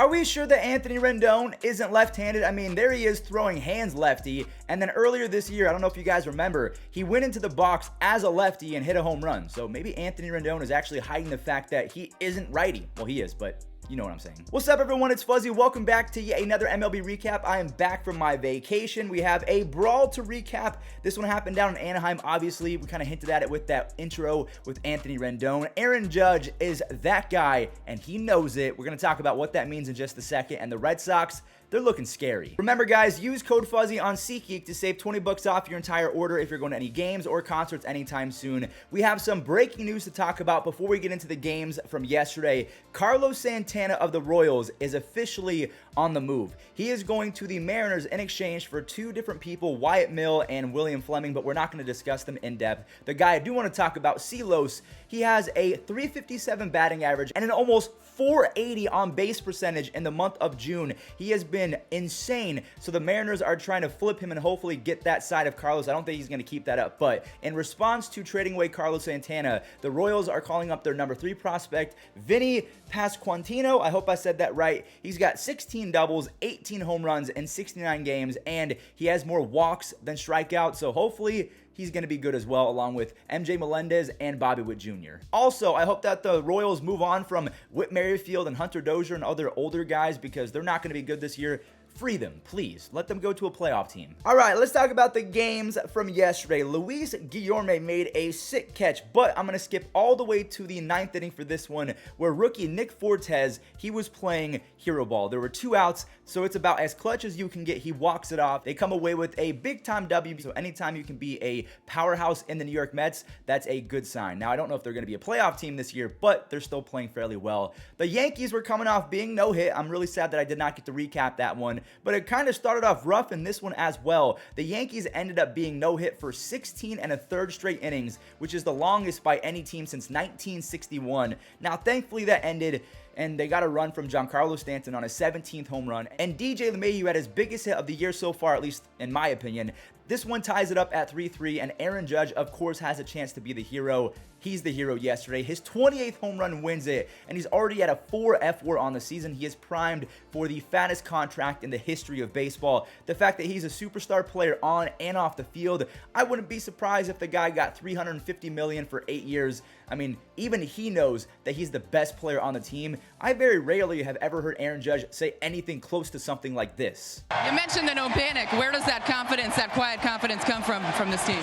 Are we sure that Anthony Rendon isn't left-handed? I mean, there he is throwing hands lefty, and then earlier this year, I don't know if you guys remember, he went into the box as a lefty and hit a home run. So maybe Anthony Rendon is actually hiding the fact that he isn't righty. Well, he is, but you know what I'm saying. What's up, everyone? It's Fuzzy. Welcome back to yet another MLB recap. I am back from my vacation. We have a brawl to recap. This one happened down in Anaheim. Obviously, we kind of hinted at it with that intro with Anthony Rendon. Aaron Judge is that guy, and he knows it. We're going to talk about what that means in just a second. And the Red Sox, they're looking scary. Remember, guys, use code Fuzzy on SeatGeek to save 20 bucks off your entire order if you're going to any games or concerts anytime soon. We have some breaking news to talk about before we get into the games from yesterday. Carlos Santana of the Royals is officially on the move. He is going to the Mariners in exchange for two different people, Wyatt Mill and William Fleming, but we're not going to discuss them in depth. The guy I do want to talk about, Silos, he has a 357 batting average and an almost 480 on base percentage in the month of June. He has been insane. So the Mariners are trying to flip him and hopefully get that side of Carlos. I don't think he's going to keep that up. But in response to trading away Carlos Santana, the Royals are calling up their number 3 prospect, Vinny Pasquantino. I hope I said that right. He's got 16 doubles, 18 home runs in 69 games, and he has more walks than strikeouts. So hopefully he's going to be good as well, along with MJ Melendez and Bobby Witt Jr. Also, I hope that the Royals move on from Whit Merrifield and Hunter Dozier and other older guys because they're not going to be good this year. Free them, please. Let them go to a playoff team. All right, let's talk about the games from yesterday. Luis Guillorme made a sick catch, but I'm going to skip all the way to the 9th inning for this one, where rookie Nick Fortes, he was playing hero ball. There were 2 outs, so it's about as clutch as you can get. He walks it off. They come away with a big-time W, so anytime you can be a powerhouse in the New York Mets, that's a good sign. Now, I don't know if they're going to be a playoff team this year, but they're still playing fairly well. The Yankees were coming off being no-hit. I'm really sad that I did not get to recap that one, but it kind of started off rough in this one as well. The Yankees ended up being no-hit for 16 1/3 straight innings, which is the longest by any team since 1961. Now, thankfully, that ended, and they got a run from Giancarlo Stanton on his 17th home run. And DJ LeMahieu had his biggest hit of the year so far, at least in my opinion. This one ties it up at 3-3, and Aaron Judge, of course, has a chance to be the hero. He's the hero yesterday. His 28th home run wins it, and he's already at a 4 F-WAR on the season. He is primed for the fattest contract in the history of baseball. The fact that he's a superstar player on and off the field, I wouldn't be surprised if the guy got $350 million for 8 years. I mean, even he knows that he's the best player on the team. I very rarely have ever heard Aaron Judge say anything close to something like this. You mentioned the no panic. Where does that confidence, that quiet confidence come from this team?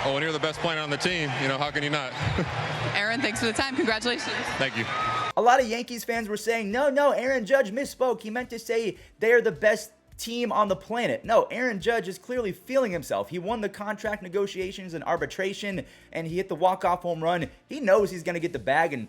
Oh, when you're the best player on the team, how can you not? Aaron, thanks for the time. Congratulations. Thank you. A lot of Yankees fans were saying, no, Aaron Judge misspoke. He meant to say they're the best team on the planet. No, Aaron Judge is clearly feeling himself. He won the contract negotiations and arbitration, and he hit the walk-off home run. He knows he's going to get the bag, and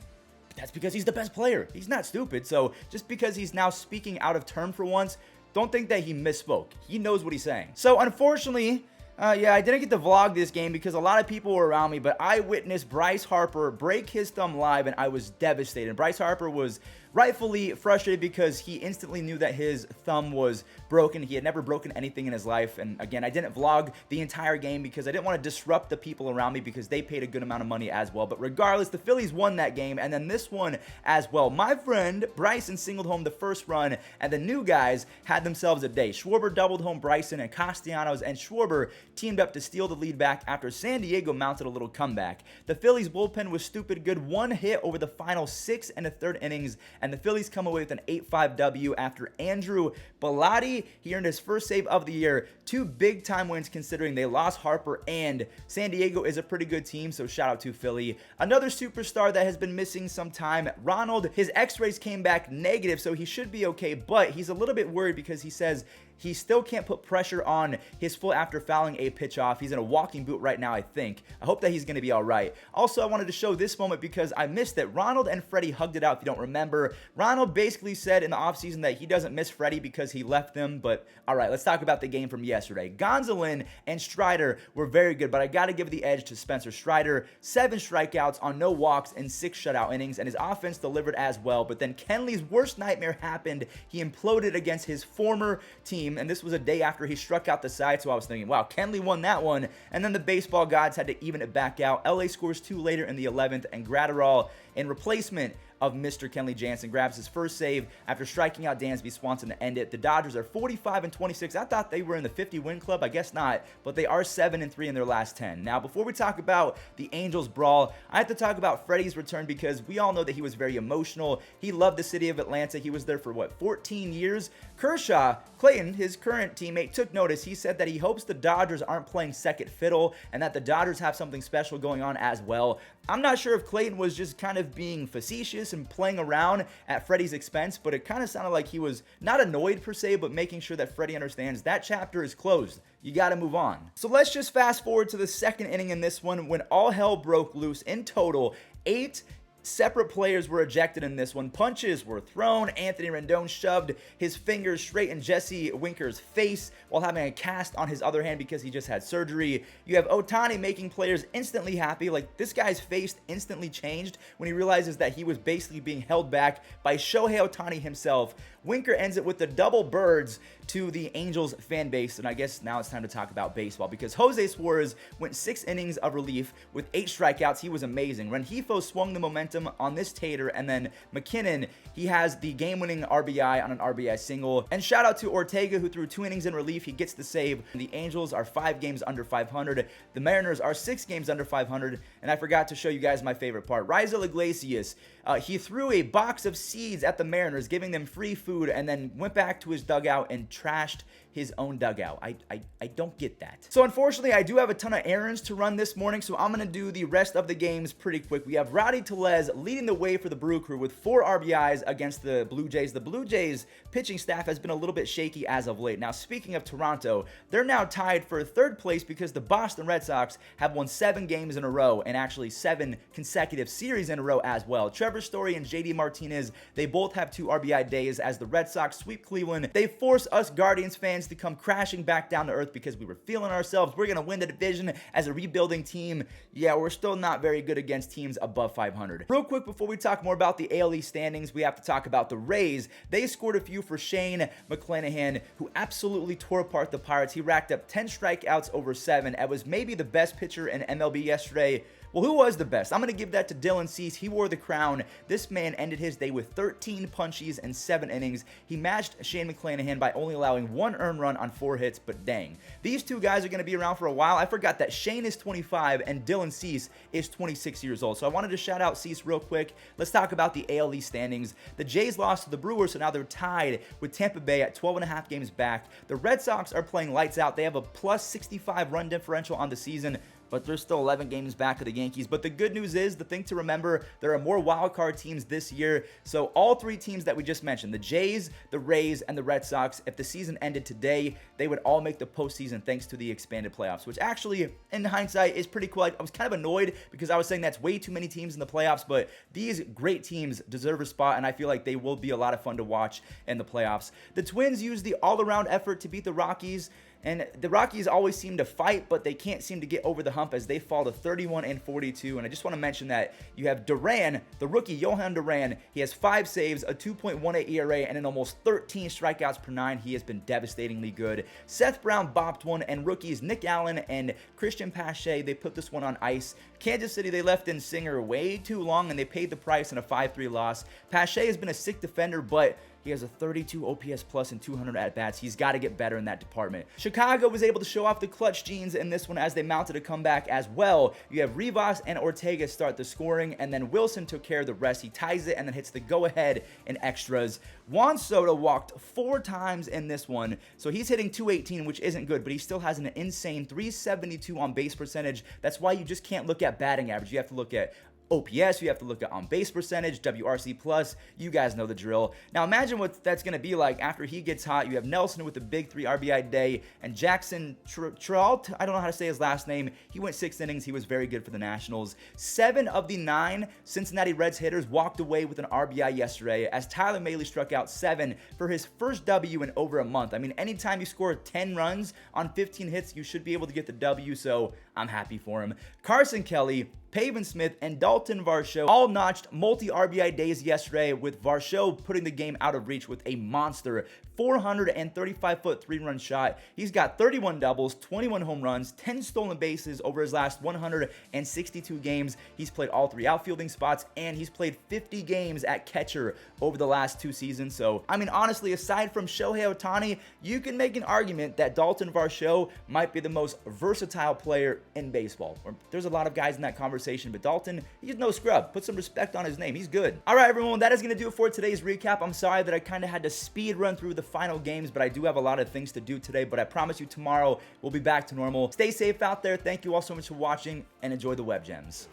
that's because he's the best player. He's not stupid. So just because he's now speaking out of turn for once, don't think that he misspoke. He knows what he's saying. So unfortunately, yeah, I didn't get to vlog this game because a lot of people were around me, but I witnessed Bryce Harper break his thumb live, and I was devastated. Bryce Harper was rightfully frustrated because he instantly knew that his thumb was broken. He had never broken anything in his life. And again, I didn't vlog the entire game because I didn't want to disrupt the people around me because they paid a good amount of money as well. But regardless, the Phillies won that game, and then this one as well. My friend Bryson singled home the first run, and the new guys had themselves a day. Schwarber doubled home Bryson, and Castellanos and Schwarber teamed up to steal the lead back after San Diego mounted a little comeback. The Phillies bullpen was stupid good, 1 hit over the final 6 1/3 innings, and the Phillies come away with an 8-5 W after Andrew Bellotti. He earned his first save of the year. 2 big-time wins considering they lost Harper, and San Diego is a pretty good team, so shout out to Philly. Another superstar that has been missing some time, Ronald. His x-rays came back negative, so he should be okay, but he's a little bit worried because he says he still can't put pressure on his foot after fouling a pitch off. He's in a walking boot right now, I think. I hope that he's going to be all right. Also, I wanted to show this moment because I missed it. Ronald and Freddie hugged it out, if you don't remember. Ronald basically said in the offseason that he doesn't miss Freddie because he left them, but all right, let's talk about the game from yesterday. Gonsolin and Strider were very good, but I got to give the edge to Spencer Strider. 7 strikeouts on no walks and 6 shutout innings, and his offense delivered as well, but then Kenley's worst nightmare happened. He imploded against his former team, and this was a day after he struck out the side, so I was thinking, wow, Kenley won that one, and then the baseball gods had to even it back out. LA scores 2 later in the 11th, and Gratterall, in replacement of Mr. Kenley Jansen. Grabs his first save after striking out Dansby Swanson to end it. The Dodgers are 45-26. I thought they were in the 50-win club. I guess not, but they are 7-3 in their last 10. Now, before we talk about the Angels brawl, I have to talk about Freddie's return because we all know that he was very emotional. He loved the city of Atlanta. He was there for, 14 years? Kershaw, Clayton, his current teammate, took notice. He said that he hopes the Dodgers aren't playing second fiddle and that the Dodgers have something special going on as well. I'm not sure if Clayton was just kind of being facetious and playing around at Freddie's expense, but it kind of sounded like he was not annoyed per se, but making sure that Freddie understands that chapter is closed. You got to move on. So let's just fast forward to the second inning in this one when all hell broke loose. In total, 8 separate players were ejected in this one. Punches were thrown. Anthony Rendon shoved his fingers straight in Jesse Winker's face while having a cast on his other hand because he just had surgery. You have Ohtani making players instantly happy. Like, this guy's face instantly changed when he realizes that he was basically being held back by Shohei Ohtani himself. Winker ends it with the double birds to the Angels fan base, and I guess now it's time to talk about baseball because Jose Suarez went 6 innings of relief with 8 strikeouts. He was amazing. Rengifo swung the momentum on this tater, and then McKinnon, he has the game-winning RBI on an RBI single. And shout out to Ortega, who threw 2 innings in relief. He gets the save. The Angels are 5 games under 500. The Mariners are 6 games under 500, and I forgot to show you guys my favorite part. Raisel Iglesias, he threw a box of seeds at the Mariners, giving them free food, and then went back to his dugout and trashed his own dugout. I don't get that. So unfortunately, I do have a ton of errands to run this morning, so I'm going to do the rest of the games pretty quick. We have Rowdy Tellez leading the way for the Brew Crew with 4 RBIs against the Blue Jays. The Blue Jays pitching staff has been a little bit shaky as of late. Now, speaking of Toronto, they're now tied for 3rd place because the Boston Red Sox have won 7 games in a row and actually 7 consecutive series in a row as well. Trevor Story and JD Martinez, they both have 2 RBI days as the Red Sox sweep Cleveland. They force us Guardians fans to come crashing back down to earth because we were feeling ourselves. We're going to win the division as a rebuilding team. Yeah, we're still not very good against teams above 500. Real quick, before we talk more about the AL East standings, we have to talk about the Rays. They scored a few for Shane McClanahan, who absolutely tore apart the Pirates. He racked up 10 strikeouts over 7 and was maybe the best pitcher in MLB yesterday. Well, who was the best? I'm going to give that to Dylan Cease. He wore the crown. This man ended his day with 13 punchies and 7 innings. He matched Shane McClanahan by only allowing 1 earned run on 4 hits, but dang. These two guys are going to be around for a while. I forgot that Shane is 25 and Dylan Cease is 26 years old. So I wanted to shout out Cease real quick. Let's talk about the AL East standings. The Jays lost to the Brewers, so now they're tied with Tampa Bay at 12.5 games back. The Red Sox are playing lights out. They have a plus 65 run differential on the season, but they're still 11 games back of the Yankees. But the good news is, the thing to remember, there are more wildcard teams this year. So all 3 teams that we just mentioned, the Jays, the Rays, and the Red Sox, if the season ended today, they would all make the postseason thanks to the expanded playoffs, which actually, in hindsight, is pretty cool. I was kind of annoyed because I was saying that's way too many teams in the playoffs, but these great teams deserve a spot, and I feel like they will be a lot of fun to watch in the playoffs. The Twins used the all-around effort to beat the Rockies, and the Rockies always seem to fight, but they can't seem to get over the hump as they fall to 31-42. And I just want to mention that you have Duran, the rookie Johan Duran. He has 5 saves, a 2.18 ERA, and an almost 13 strikeouts per 9. He has been devastatingly good. Seth Brown bopped one, and rookies Nick Allen and Christian Pache, they put this one on ice. Kansas City, they left in Singer way too long, and they paid the price in a 5-3 loss. Pache has been a sick defender, but he has a 32 OPS plus and 200 at-bats. He's got to get better in that department. Chicago was able to show off the clutch genes in this one as they mounted a comeback as well. You have Rivas and Ortega start the scoring, and then Wilson took care of the rest. He ties it and then hits the go-ahead in extras. Juan Soto walked 4 times in this one, so he's hitting .218, which isn't good, but he still has an insane .372 on base percentage. That's why you just can't look at batting average. You have to look at OPS, you have to look at on-base percentage, WRC+, you guys know the drill. Now imagine what that's going to be like after he gets hot. You have Nelson with a big 3 RBI day, and Jackson Trout, I don't know how to say his last name, he went 6 innings, he was very good for the Nationals. 7 of the 9 Cincinnati Reds hitters walked away with an RBI yesterday, as Tyler Mahle struck out 7 for his first W in over a month. I mean, anytime you score 10 runs on 15 hits, you should be able to get the W, so I'm happy for him. Carson Kelly Pavin Smith, and Dalton Varsho all notched multi-RBI days yesterday, with Varsho putting the game out of reach with a monster 435-foot three-run shot. He's got 31 doubles, 21 home runs, 10 stolen bases over his last 162 games. He's played all 3 outfielding spots, and he's played 50 games at catcher over the last 2 seasons. So, I mean, honestly, aside from Shohei Ohtani, you can make an argument that Dalton Varsho might be the most versatile player in baseball. There's a lot of guys in that conversation, but Dalton, he's no scrub. Put some respect on his name. He's good. All right, everyone, that is going to do it for today's recap. I'm sorry that I kind of had to speed run through the final games, but I do have a lot of things to do today, but I promise you tomorrow we'll be back to normal. Stay safe out there. Thank you all so much for watching, and enjoy the Web Gems.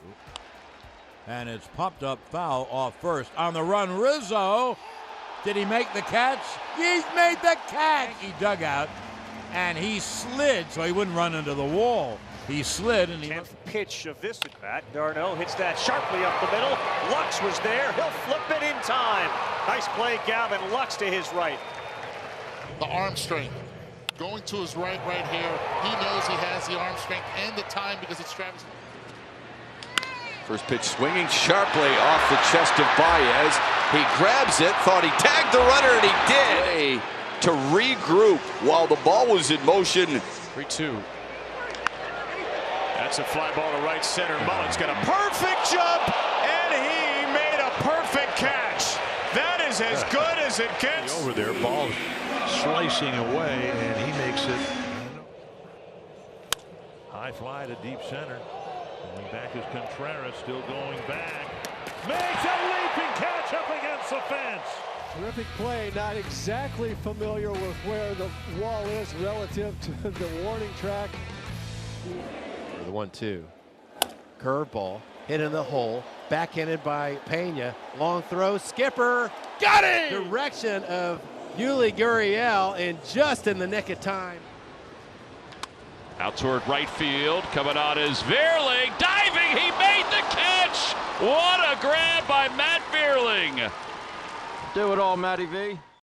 And it's popped up foul off first. On the run, Rizzo. Did he make the catch? He's made the catch! He dug out, and he slid so he wouldn't run into the wall. He slid, and he... 10th pitch of this at bat. Darno hits that sharply up the middle. Lux was there. He'll flip it in time. Nice play, Gavin Lux to his right. The arm strength. Going to his right here. He knows he has the arm strength and the time because it's Travis. First pitch swinging sharply off the chest of Baez. He grabs it, thought he tagged the runner, and he did. To regroup while the ball was in motion. 3-2. That's a fly ball to right center. Mullen's got a perfect jump, and he made a perfect catch. That is as good as it gets. Over there, ball slicing away, and he makes it. High fly to deep center. Going back is Contreras, still going back. Makes a leaping catch up against the fence. Terrific play, not exactly familiar with where the wall is relative to the warning track. The 1-2. Curveball, hit in the hole, backhanded by Pena. Long throw, Skipper. Got it! Direction of Yuli Gurriel, and just in the nick of time. Out toward right field, coming on is Vierling, diving, he made the catch! What a grab by Matt Vierling! Do it all, Matty V.